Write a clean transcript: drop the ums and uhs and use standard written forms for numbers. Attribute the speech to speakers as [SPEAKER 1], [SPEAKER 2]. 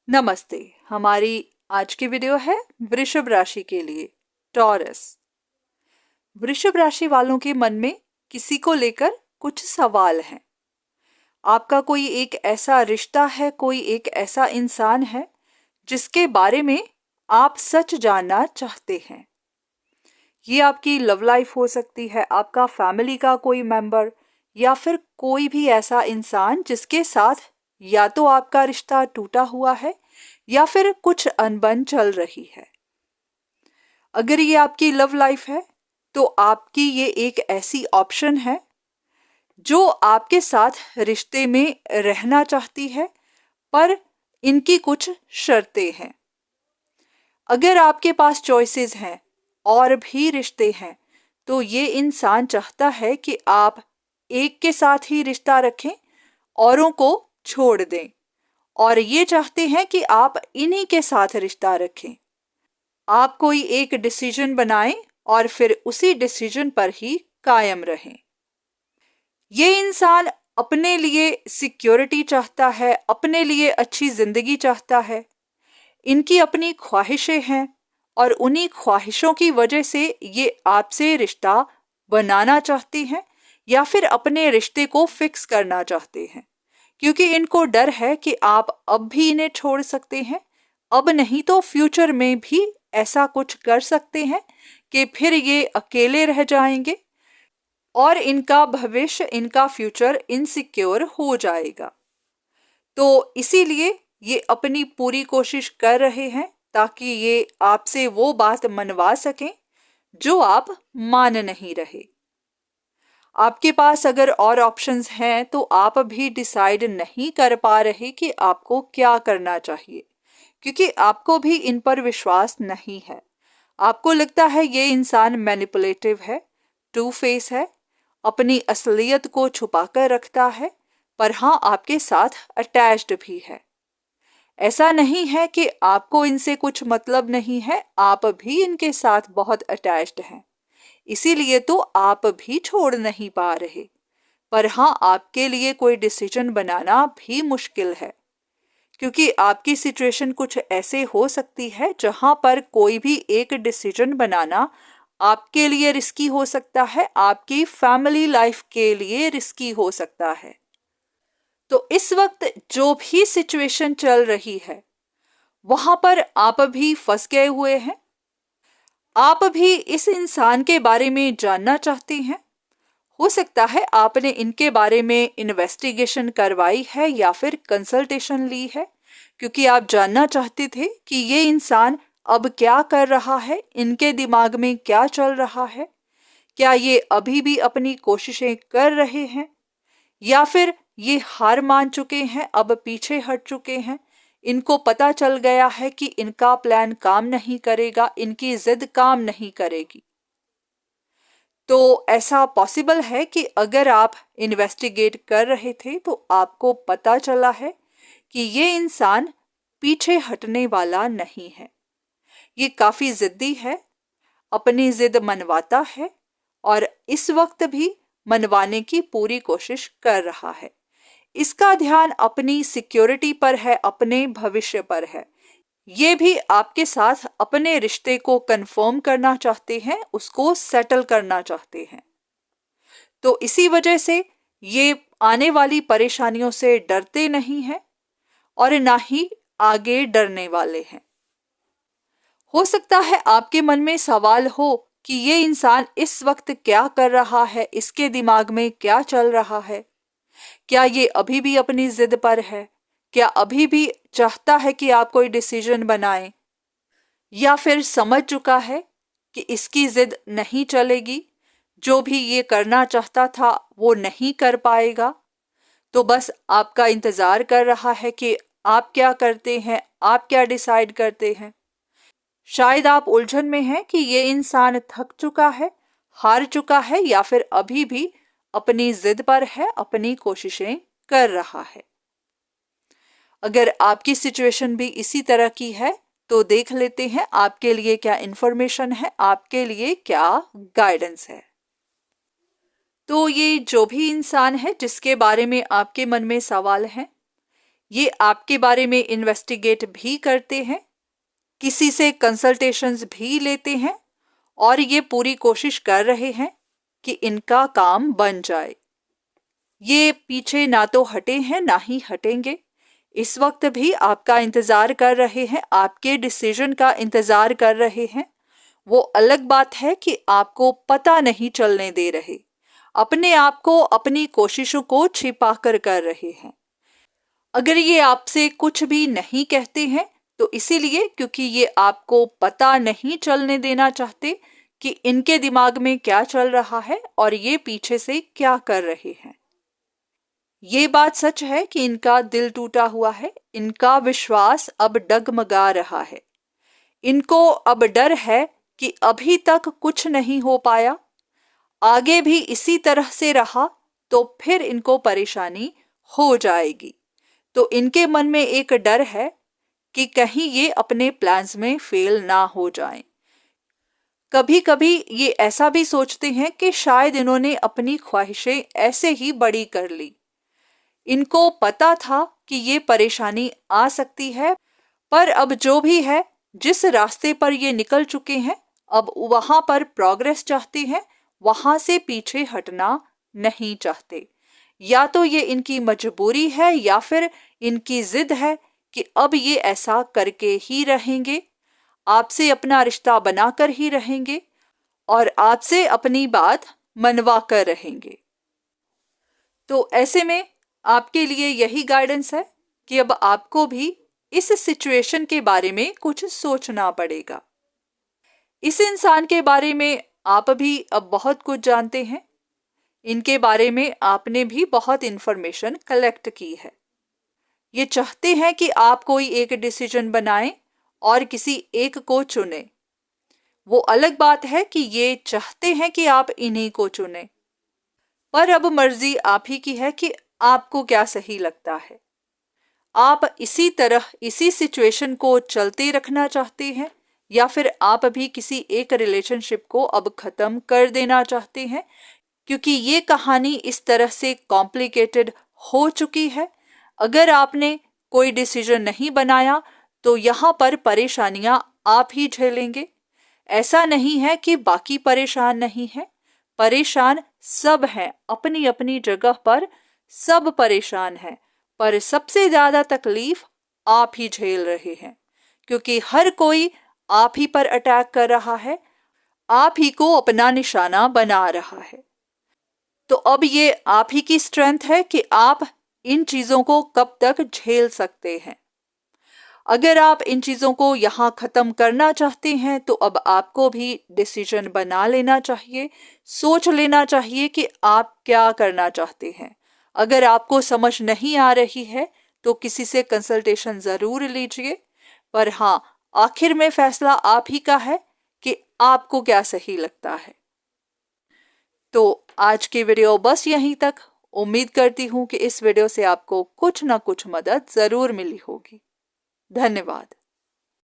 [SPEAKER 1] नमस्ते। हमारी आज की वीडियो है वृषभ राशि के लिए, टॉरस। वृषभ राशि वालों के मन में किसी को लेकर कुछ सवाल हैं। आपका कोई एक ऐसा रिश्ता है, कोई एक ऐसा इंसान है जिसके बारे में आप सच जानना चाहते हैं। ये आपकी लव लाइफ हो सकती है, आपका फैमिली का कोई मेंबर, या फिर कोई भी ऐसा इंसान जिसके साथ या तो आपका रिश्ता टूटा हुआ है या फिर कुछ अनबन चल रही है। अगर ये आपकी लव लाइफ है तो आपकी ये एक ऐसी ऑप्शन है जो आपके साथ रिश्ते में रहना चाहती है, पर इनकी कुछ शर्तें हैं। अगर आपके पास चॉइसेस हैं और भी रिश्ते हैं तो ये इंसान चाहता है कि आप एक के साथ ही रिश्ता रखें, औरों को छोड़ दें, और ये चाहते हैं कि आप इन्हीं के साथ रिश्ता रखें। आप कोई एक डिसीजन बनाएं और फिर उसी डिसीजन पर ही कायम रहें। ये इंसान अपने लिए सिक्योरिटी चाहता है, अपने लिए अच्छी जिंदगी चाहता है। इनकी अपनी ख्वाहिशें हैं और उन्हीं ख्वाहिशों की वजह से ये आपसे रिश्ता बनाना चाहती हैं या फिर अपने रिश्ते को फिक्स करना चाहते हैं, क्योंकि इनको डर है कि आप अब भी इन्हें छोड़ सकते हैं, अब नहीं तो फ्यूचर में भी ऐसा कुछ कर सकते हैं कि फिर ये अकेले रह जाएंगे और इनका भविष्य, इनका फ्यूचर इनसिक्योर हो जाएगा। तो इसीलिए ये अपनी पूरी कोशिश कर रहे हैं ताकि ये आपसे वो बात मनवा सकें जो आप मान नहीं रहे। आपके पास अगर और ऑप्शंस हैं तो आप भी डिसाइड नहीं कर पा रहे कि आपको क्या करना चाहिए, क्योंकि आपको भी इन पर विश्वास नहीं है। आपको लगता है ये इंसान मैनिपुलेटिव है, टू फेस है, अपनी असलियत को छुपा कर रखता है, पर हाँ आपके साथ अटैच्ड भी है। ऐसा नहीं है कि आपको इनसे कुछ मतलब नहीं है, आप भी इनके साथ बहुत अटैच्ड हैं, इसीलिए तो आप भी छोड़ नहीं पा रहे। पर हाँ, आपके लिए कोई डिसीजन बनाना भी मुश्किल है, क्योंकि आपकी सिचुएशन कुछ ऐसे हो सकती है जहां पर कोई भी एक डिसीजन बनाना आपके लिए रिस्की हो सकता है, आपकी फैमिली लाइफ के लिए रिस्की हो सकता है। तो इस वक्त जो भी सिचुएशन चल रही है वहां पर आप भी फंस गए हुए हैं। आप भी इस इंसान के बारे में जानना चाहते हैं। हो सकता है आपने इनके बारे में इन्वेस्टिगेशन करवाई है या फिर कंसल्टेशन ली है, क्योंकि आप जानना चाहते थे कि ये इंसान अब क्या कर रहा है, इनके दिमाग में क्या चल रहा है, क्या ये अभी भी अपनी कोशिशें कर रहे हैं या फिर ये हार मान चुके हैं, अब पीछे हट चुके हैं। इनको पता चल गया है कि इनका प्लान काम नहीं करेगा, इनकी जिद काम नहीं करेगी। तो ऐसा पॉसिबल है कि अगर आप इन्वेस्टिगेट कर रहे थे तो आपको पता चला है कि ये इंसान पीछे हटने वाला नहीं है। ये काफी जिद्दी है, अपनी जिद मनवाता है और इस वक्त भी मनवाने की पूरी कोशिश कर रहा है। इसका ध्यान अपनी सिक्योरिटी पर है, अपने भविष्य पर है। ये भी आपके साथ अपने रिश्ते को कंफर्म करना चाहते हैं, उसको सेटल करना चाहते हैं। तो इसी वजह से ये आने वाली परेशानियों से डरते नहीं हैं और ना ही आगे डरने वाले हैं। हो सकता है आपके मन में सवाल हो कि ये इंसान इस वक्त क्या कर रहा है, इसके दिमाग में क्या चल रहा है। क्या ये अभी भी अपनी जिद पर है? क्या अभी भी चाहता है कि आप कोई डिसीजन बनाएं, या फिर समझ चुका है कि इसकी जिद नहीं चलेगी, जो भी ये करना चाहता था वो नहीं कर पाएगा, तो बस आपका इंतजार कर रहा है कि आप क्या करते हैं, आप क्या डिसाइड करते हैं। शायद आप उलझन में हैं कि ये इंसान थक चुका है, हार चुका है, या फिर अभी भी अपनी जिद पर है, अपनी कोशिशें कर रहा है। अगर आपकी सिचुएशन भी इसी तरह की है तो देख लेते हैं आपके लिए क्या इंफॉर्मेशन है, आपके लिए क्या गाइडेंस है। तो ये जो भी इंसान है जिसके बारे में आपके मन में सवाल है, ये आपके बारे में इन्वेस्टिगेट भी करते हैं, किसी से कंसल्टेशंस भी लेते हैं और ये पूरी कोशिश कर रहे हैं कि इनका काम बन जाए। ये पीछे ना तो हटे हैं ना ही हटेंगे। इस वक्त भी आपका इंतज़ार कर रहे हैं, आपके डिसीजन का इंतज़ार कर रहे हैं। वो अलग बात है कि आपको पता नहीं चलने दे रहे, अपने आप को, अपनी कोशिशों को छिपा कर रहे हैं। अगर ये आपसे कुछ भी नहीं कहते हैं तो इसीलिए क्योंकि ये आपको पता नहीं चलने देना चाहते कि इनके दिमाग में क्या चल रहा है और ये पीछे से क्या कर रहे हैं। ये बात सच है कि इनका दिल टूटा हुआ है, इनका विश्वास अब डगमगा रहा है। इनको अब डर है कि अभी तक कुछ नहीं हो पाया, आगे भी इसी तरह से रहा तो फिर इनको परेशानी हो जाएगी। तो इनके मन में एक डर है कि कहीं ये अपने प्लान्स में फेल ना हो जाएं। कभी कभी ये ऐसा भी सोचते हैं कि शायद इन्होंने अपनी ख्वाहिशें ऐसे ही बड़ी कर ली। इनको पता था कि ये परेशानी आ सकती है, पर अब जो भी है, जिस रास्ते पर ये निकल चुके हैं, अब वहां पर प्रोग्रेस चाहते हैं, वहां से पीछे हटना नहीं चाहते। या तो ये इनकी मजबूरी है या फिर इनकी जिद है कि अब ये ऐसा करके ही रहेंगे, आपसे अपना रिश्ता बनाकर ही रहेंगे और आपसे अपनी बात मनवा कर रहेंगे। तो ऐसे में आपके लिए यही गाइडेंस है कि अब आपको भी इस सिचुएशन के बारे में कुछ सोचना पड़ेगा। इस इंसान के बारे में आप भी अब बहुत कुछ जानते हैं, इनके बारे में आपने भी बहुत इंफॉर्मेशन कलेक्ट की है। ये चाहते हैं कि आप कोई एक डिसीजन बनाएं और किसी एक को चुनें। वो अलग बात है कि ये चाहते हैं कि आप इन्हीं को चुनें, पर अब मर्जी आप ही की है कि आपको क्या सही लगता है। आप इसी तरह इसी सिचुएशन को चलते रखना चाहते हैं या फिर आप भी किसी एक रिलेशनशिप को अब खत्म कर देना चाहते हैं, क्योंकि ये कहानी इस तरह से कॉम्प्लिकेटेड हो चुकी है। अगर आपने कोई डिसीजन नहीं बनाया तो यहाँ पर परेशानियां आप ही झेलेंगे। ऐसा नहीं है कि बाकी परेशान नहीं है, परेशान सब हैं, अपनी अपनी जगह पर सब परेशान हैं, पर सबसे ज्यादा तकलीफ आप ही झेल रहे हैं, क्योंकि हर कोई आप ही पर अटैक कर रहा है, आप ही को अपना निशाना बना रहा है। तो अब ये आप ही की स्ट्रेंथ है कि आप इन चीजों को कब तक झेल सकते हैं। अगर आप इन चीजों को यहाँ खत्म करना चाहते हैं तो अब आपको भी डिसीजन बना लेना चाहिए, सोच लेना चाहिए कि आप क्या करना चाहते हैं। अगर आपको समझ नहीं आ रही है तो किसी से कंसल्टेशन जरूर लीजिए, पर हाँ, आखिर में फैसला आप ही का है कि आपको क्या सही लगता है। तो आज की वीडियो बस यहीं तक। उम्मीद करती हूँ कि इस वीडियो से आपको कुछ ना कुछ मदद जरूर मिली होगी। धन्यवाद।